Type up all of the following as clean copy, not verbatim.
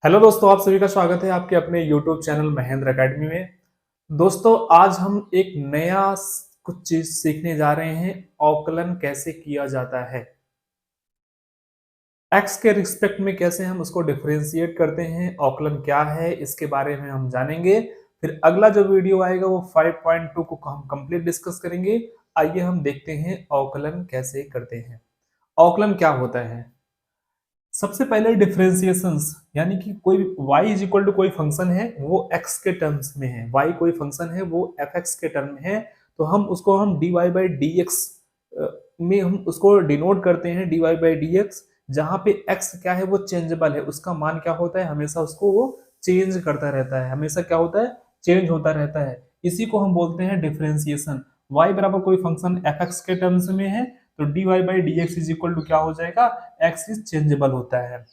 Hello दोस्तों, आप सभी का स्वागत है आपके अपने YouTube चैनल महेंद्र एकेडमी में। दोस्तों, आज हम एक नया कुछ चीज सीखने जा रहे हैं। अवकलन कैसे किया जाता है, एक्स के रिस्पेक्ट में कैसे हम उसको डिफरेंशिएट करते हैं, अवकलन क्या है इसके बारे में हम जानेंगे। फिर अगला जो वीडियो आएगा वो 5.2 को हम कंप्लीट डिस्कस करेंगे। आइए हम देखते हैं अवकलन कैसे करते हैं। अवकलन क्या होता है। सबसे पहले डिफरेंशिएशंस, यानी कि कोई y इज इक्वल टू कोई फंक्शन है वो x के टर्म्स में है, y कोई फंक्शन है वो fx के टर्म में है, तो हम उसको हम dy बाई dx में हम उसको डिनोट करते हैं dy बाई dx। जहां पे x क्या है वो चेंजेबल है, उसका मान क्या होता है हमेशा उसको वो चेंज करता रहता है, हमेशा क्या होता है चेंज होता रहता है। इसी को हम बोलते हैं डिफरेंशिएशन। y बराबर कोई फंक्शन fx के टर्म्स में है तो dy by dx is equal to क्या हो जाएगा, x इज चेंजेबल होता है।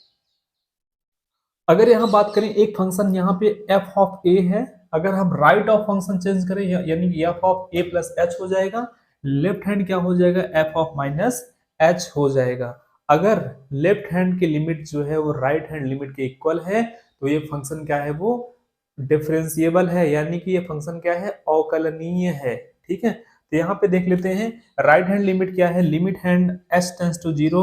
अगर यहाँ बात करें एक फंक्शन यहाँ पे f ऑफ a है, अगर हम राइट ऑफ फंक्शन चेंज करें यानी कि f of a plus h हो जाएगा, लेफ्ट हैंड क्या हो जाएगा f ऑफ माइनस h हो जाएगा। अगर लेफ्ट हैंड की लिमिट जो है वो राइट हैंड लिमिट के इक्वल है तो ये फंक्शन क्या है वो डिफरेंशिएबल है, यानी कि ये फंक्शन क्या है अवकलनीय है। ठीक है, तो यहाँ पे देख लेते हैं राइट हैंड लिमिट क्या है, limit hand h tends to zero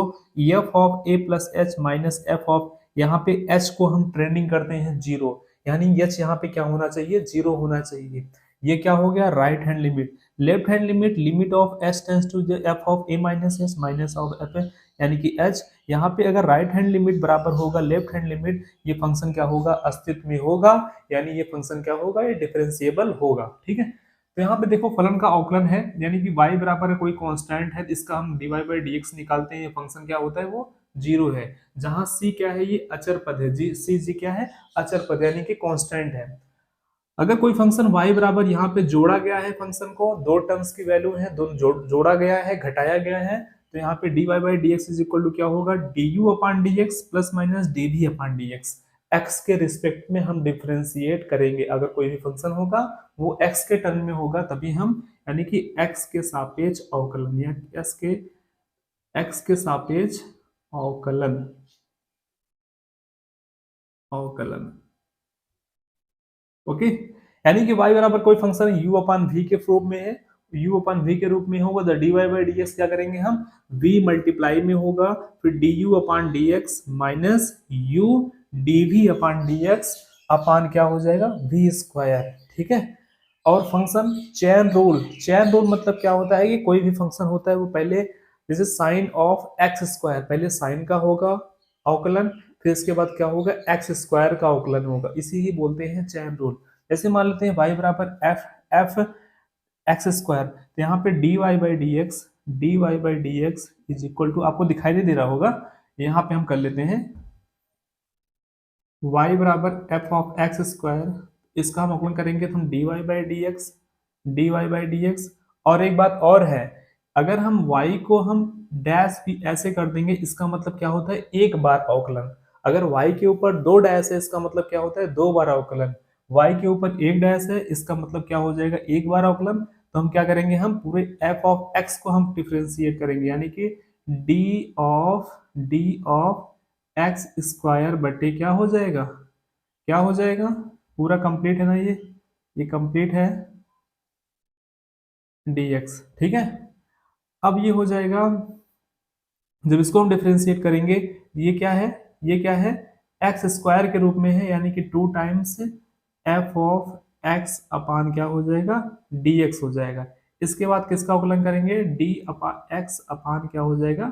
f of a plus h minus f of, यहाँ पे h को हम ट्रेंडिंग करते हैं जीरो, यानी h यहाँ पे क्या होना चाहिए जीरो होना चाहिए। ये क्या हो गया right hand limit. Left hand limit limit of h tends to f of a minus h minus of f, यानी कि h यहाँ पे अगर राइट हैंड लिमिट बराबर होगा लेफ्ट हैंड लिमिट, ये फंक्शन क्या होगा अस्तित्व में होगा, यानी ये फंक्शन क्या होगा ये डिफरेंशिएबल होगा। ठीक है, तो यहाँ पे देखो फलन का अवकलन है, यानी कि y बराबर है कोई कांस्टेंट है, इसका हम dy बाई dx निकालते हैं, ये फंक्शन क्या होता है वो जीरो है। जहां c क्या है ये अचर पद है, जी क्या है अचर पद यानी कि कांस्टेंट है। अगर कोई फंक्शन y बराबर यहाँ पे जोड़ा गया है, फंक्शन को दो टर्म्स की वैल्यू है, दोनों जोड़ा गया है घटाया गया है, तो यहाँ पे dy by dx is equal to क्या होगा du upon dx plus minus dv upon dx। x के रिस्पेक्ट में हम डिफरेंशिएट करेंगे, अगर कोई भी फंक्शन होगा वो x के टर्म में होगा तभी हम, यानी कि x के सापेक्ष अवकलन या x के सापेक्ष अवकलन अवकलन ओके, यानी कि y बराबर कोई फंक्शन u अपान v के रूप में है, u अपान v के रूप में होगा तो dy बाई dx क्या करेंगे हम v मल्टीप्लाई में होगा, फिर du upon dx minus u dv upon dx अपान क्या हो जाएगा v स्क्वायर। ठीक है, और फंक्शन चेन रूल मतलब क्या होता है कि कोई भी फंक्शन होता है वो पहले जैसे साइन ऑफ एक्स स्क्वायर, पहले साइन का होगा अवकलन, फिर इसके बाद क्या होगा एक्स स्क्वायर का अवकलन होगा, इसी ही बोलते हैं चेन रूल। जैसे मान लेते हैं y बराबर एफ एक्स स्क्वायर, तो यहाँ पे D Y by D X is equal to, आपको दिखाई नहीं दे रहा होगा, यहाँ पे हम कर लेते हैं y बराबर एफ ऑफ एक्स स्क्वायर, इसका हम अवकलन करेंगे तो हम D Y by D X. और एक बात और है, अगर हम y को हम डैश भी ऐसे कर देंगे इसका मतलब क्या होता है एक बार अवकलन, अगर y के ऊपर दो डैश है इसका मतलब क्या होता है दो बार अवकलन, y के ऊपर एक डैश है इसका मतलब क्या हो जाएगा एक बार अवकलन। तो हम क्या करेंगे हम पूरे f ऑफ x को हम डिफरेंशिएट करेंगे, यानी कि डी ऑफ एक्स स्क्वायर बटे क्या हो जाएगा, क्या हो जाएगा पूरा कंप्लीट है ना, ये कंप्लीट है dx। ठीक है, अब ये हो जाएगा, जब इसको हम डिफरेंशिएट करेंगे ये क्या है, ये क्या है एक्स स्क्वायर के रूप में है, यानी कि two times F of X upon क्या हो जाएगा dx हो जाएगा। इसके बाद किसका अवकलन करेंगे डी अपान एक्स अपान क्या हो जाएगा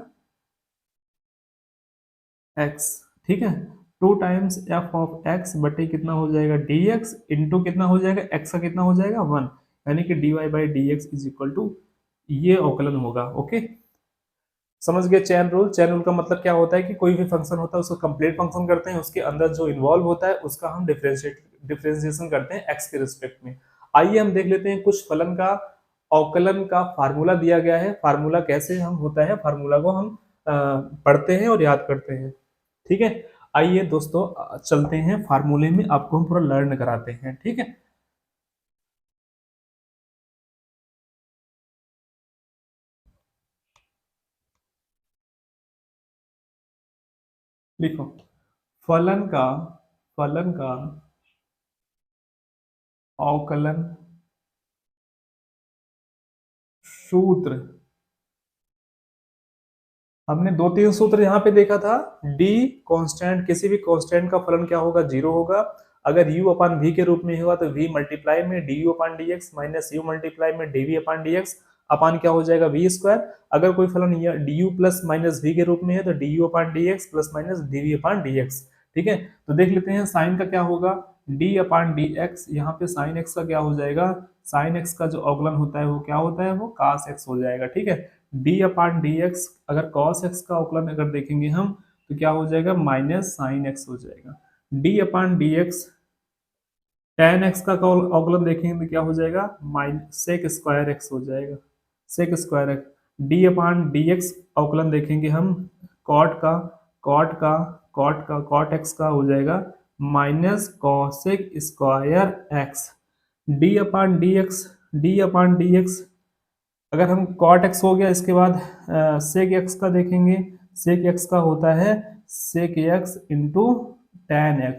x। ठीक है, to times F of x बटे कितना हो जाएगा dx इंटू कितना हो जाएगा x का कितना हो जाएगा वन, यानी कि dy by D X is equal to ये अवकलन होगा। ओके, समझ गए चैन रूल का मतलब क्या होता है कि कोई भी फंक्शन होता है उसको कंप्लीट फंक्शन करते हैं, उसके अंदर जो इन्वॉल्व होता है उसका हम डिफरेंशिएशन करते हैं x के रिस्पेक्ट में। आइए हम देख लेते हैं कुछ फलन का अवकलन का फार्मूला दिया गया है, फार्मूला कैसे हम होता है, फार्मूला को हम पढ़ते हैं और याद करते हैं। ठीक है, आइए दोस्तों चलते हैं फार्मूले में, आपको हम पूरा लर्न कराते हैं। ठीक है, लिखो फलन का फलन का अवकलन सूत्र, हमने दो तीन सूत्र यहाँ पे देखा था। डी कांस्टेंट, किसी भी कांस्टेंट का फलन क्या होगा, जीरो होगा। अगर u अपान v के रूप में होगा तो v मल्टीप्लाई में du upon dx minus u multiply में dv अपान dx अपान क्या हो जाएगा v स्क्वायर। अगर कोई फलन du प्लस माइनस v के रूप में है तो du upon dx plus minus dv upon dx। ठीक है, तो देख लेते हैं साइन का क्या होगा, d अपान dx, यहाँ पे साइन x का क्या हो जाएगा, साइन x का जो अवकलन होता है वो क्या होता है, वो cos x हो जाएगा। ठीक है, d अपान dx, अगर cos x का अवकलन अगर देखेंगे हम तो क्या हो जाएगा, माइनस साइन x हो जाएगा। d अपान dx, tan x का अवकलन देखेंगे तो क्या हो जाएगा, माइनस सेक स्क्वायर x हो जाएगा, सेक स्क्वायर x। d अपान dx अवकलन देखेंगे हम, cot का cot का cot का cot x का हो जाएगा minus cosec square x। d अपान dx, d अपान dx, अगर हम cot x हो गया, इसके बाद sec x का देखेंगे, sec x का होता है sec x into tan x,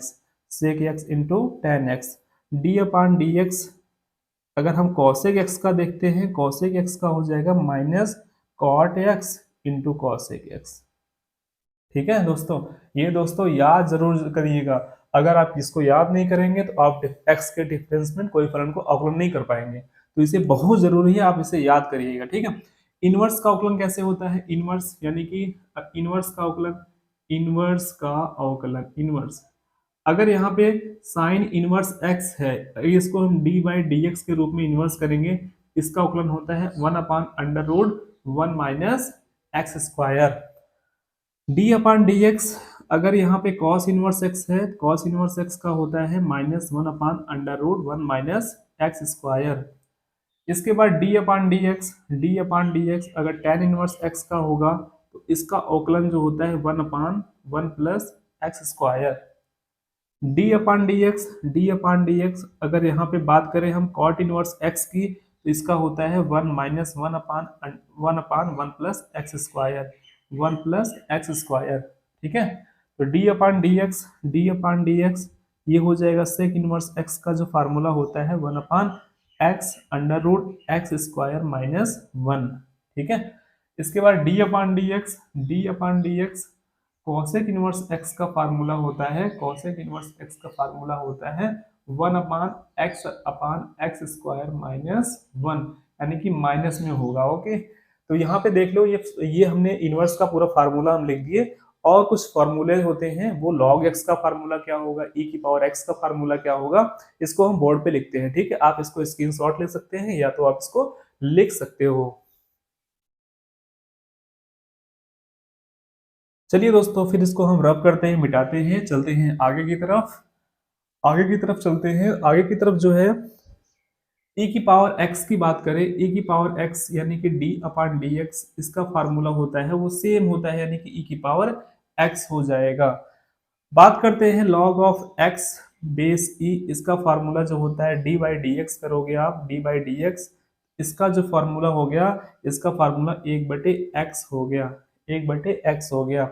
sec x into tan x। d अपान dx, अगर हम cosec x का देखते हैं, cosec x का हो जाएगा minus cot x into cosec x। ठीक है दोस्तों, ये दोस्तों याद जरूर करिएगा। अगर आप इसको याद नहीं करेंगे तो आप x के डिफरेंस में कोई फलन को अवकलन नहीं कर पाएंगे, तो इसे बहुत जरूरी है आप इसे याद करिएगा। ठीक है, इनवर्स का अवकलन कैसे होता है, इनवर्स यानी कि इनवर्स का अवकलन, इनवर्स का अवकलन, इनवर्स, अगर यहाँ पे साइन इनवर्स x है, इसको हम d बाई डी एक्स के रूप में इनवर्स करेंगे, इसका अवकलन होता है 1 upon under root 1 minus X square. d upon D X, अगर यहाँ पे cos इनवर्स x है, cos इनवर्स x का होता है minus 1 upon under root 1 minus X square. इसके बाद d upon D X, D upon D X, अगर tan इनवर्स x का होगा तो इसका अवकलन जो होता है 1 अपान 1 plus x square. d upon D X, D upon D X, अगर यहाँ पे बात करें हम cot इनवर्स x की तो इसका होता है 1 माइनस 1 अपान 1 plus x square, 1 plus x square. ठीक है, तो d upon D X, D upon D x, ये हो जाएगा सेक इनवर्स x का जो फार्मूला होता है 1 upon X under root X square minus 1। ठीक है, इसके बाद d upon D X, D upon D X, cosec inverse x का फार्मूला होता है, कॉसेक इनवर्स x का फार्मूला होता है 1 अपान एक्स स्क्वायर माइनस 1, यानी कि माइनस में होगा। ओके, तो यहाँ पे देख लो, ये हमने इनवर्स का पूरा फार्मूला हम लिख दिए। और कुछ फार्मूले होते हैं, वो log x का फार्मूला क्या होगा, e की पावर x का फार्मूला क्या होगा, इसको हम बोर्ड पे लिखते हैं। ठीक है, आप इसको स्क्रीनशॉट ले सकते हैं या तो आप इसको लिख सकते हो। चलिए दोस्तों, फिर इसको हम रब करते हैं, मिटाते हैं, चलते हैं आगे की तरफ, आगे की तरफ चलते हैं। आगे की तरफ जो है e की पावर x की बात करें, e की पावर x यानी कि d अपान डी एक्स, इसका फार्मूला होता है वो सेम होता है, यानी कि e की पावर x हो जाएगा। बात करते हैं log of x base e, इसका फार्मूला जो होता है d बाई डी एक्स करोगे आप, d बाई डी एक्स, इसका जो फार्मूला हो गया, इसका फार्मूला 1/x हो गया, 1/x हो गया।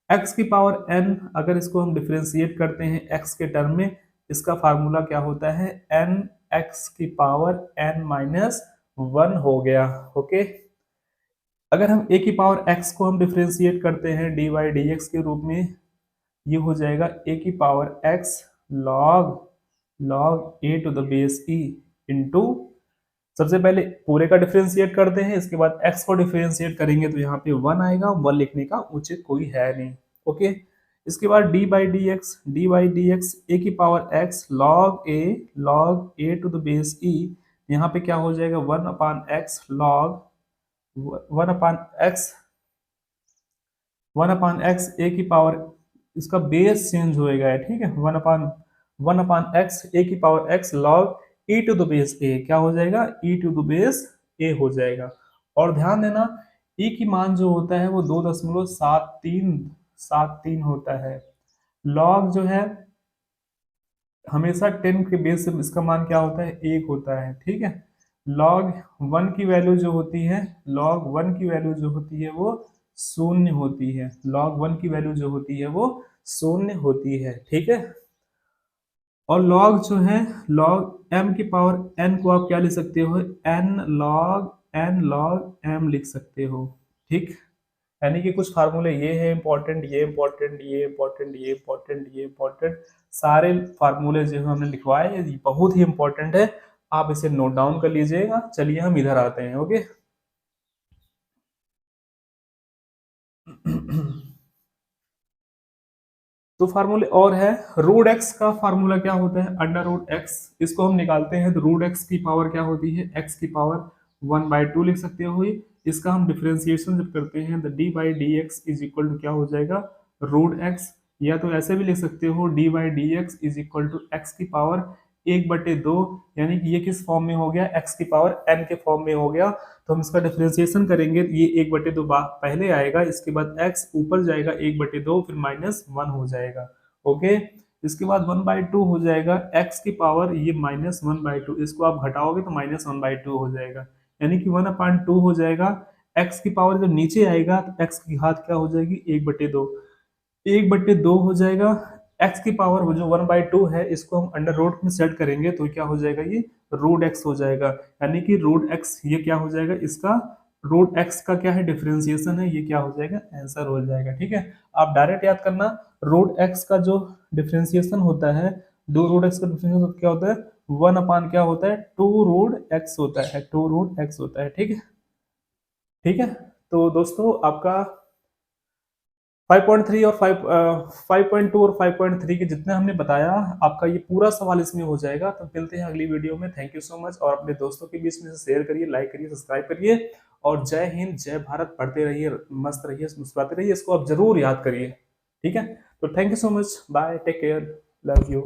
x की पावर n, अगर इसको हम डिफरेंशिएट करते हैं x के टर्म में, इसका फार्मूला क्या होता है, n x की पावर n माइनस 1 हो गया। ओके, अगर हम a की पावर x को हम डिफरेंशिएट करते हैं dy dx के रूप में, ये हो जाएगा a की power x log a to the base e into, सबसे पहले पूरे का डिफरेंशिएट करते हैं, इसके बाद x को डिफरेंशिएट करेंगे तो यहाँ पे 1 आएगा, 1 लिखने का उचित कोई है नहीं। ओके, इसके बाद d by D X, A की power x log a to the base e, यहाँ पे क्या हो जाएगा 1 upon X log 1 upon X A की पावर, इसका बेस चेंज होएगा। ठीक है, 1 अपान एक्स ए की power x log e to the base a, क्या हो जाएगा, e to the base a हो जाएगा। और ध्यान देना, e की मान जो होता है वो 2.73 होता है। log जो है हमेशा 10 के बेस से इसका मान क्या होता है, 1 होता है। ठीक है, log 1 की वैल्यू जो होती है, log 1 की वैल्यू जो होती है वो 0 होती है, log 1 की वैल्यू जो होती है वो 0 होती है। ठीक है, और लॉग जो है, लॉग m की पावर n को आप क्या लिख सकते हो, n log m लिख सकते हो। ठीक, यानी कि कुछ फार्मूले ये है इंपॉर्टेंट, ये इंपॉर्टेंट, ये इंपॉर्टेंट, ये इंपॉर्टेंट, ये इंपॉर्टेंट, सारे फार्मूले जो हमने लिखवाए ये बहुत ही इंपॉर्टेंट है, आप इसे नोट डाउन कर लीजिएगा। चलिए हम इधर आते हैं। ओके तो फार्मूले और है, रूट एक्स का फार्मूला क्या होता है, अंडर रूट एक्स, इसको हम निकालते हैं तो रूट एक्स की पावर क्या होती है, एक्स की पावर 1/2 लिख सकते हो। इसका हम डिफरेंशिएशन जब करते हैं तो D by D X is equal to क्या हो जाएगा, रूट एक्स, या तो ऐसे भी लिख सकते हो D by D X is equal to X की पावर 1/2, यानी कि ये किस फॉर्म में हो गया, एक्स की पावर n के फॉर्म में हो गया। तो हम इसका डिफरेंशिएशन करेंगे, ये 1/2 पहले आएगा, इसके बाद x ऊपर जाएगा 1/2, फिर -1 हो जाएगा। ओके, इसके बाद 1/2 हो जाएगा, x की पावर ये -1/2, इसको आप घटाओगे तो -1/2 हो जाएगा, यानी कि 1/2 हो जाएगा। x की पावर जब नीचे आएगा तो x की घात क्या हो जाएगी, 1/2, 1/2 हो जाएगा। x की पावर वो जो 1/2 है, इसको हम अंडर रूट में सेट करेंगे तो क्या हो जाएगा, ये रूट एक्स हो जाएगा, यानी कि रूट एक्स ये क्या हो जाएगा, इसका रूट एक्स का क्या है, डिफरेंशिएशन है, ये क्या हो जाएगा, आंसर हो जाएगा। ठीक है, आप डायरेक्ट याद करना, रूट एक्स का जो डिफरेंशिएशन होता है, दो रूट एक्स का डिफरेंशिएशन क्या होता है, 1 क्या होता है, 2√x होता है, 2√x होता है। ठीक है, ठीक है। तो दोस्तों आपका 5.3 और 5.2 और 5.3 के जितने हमने बताया, आपका ये पूरा सवाल इसमें हो जाएगा। तो मिलते हैं अगली वीडियो में। थैंक यू सो मच, और अपने दोस्तों के बीच में से शेयर करिए, लाइक करिए, सब्सक्राइब करिए, और जय हिंद जय भारत, पढ़ते रहिए, मस्त रहिए, मुस्कुराते रहिए, इसको आप जरूर याद करिए। ठीक है, तो thank you so much, bye, take care, love you.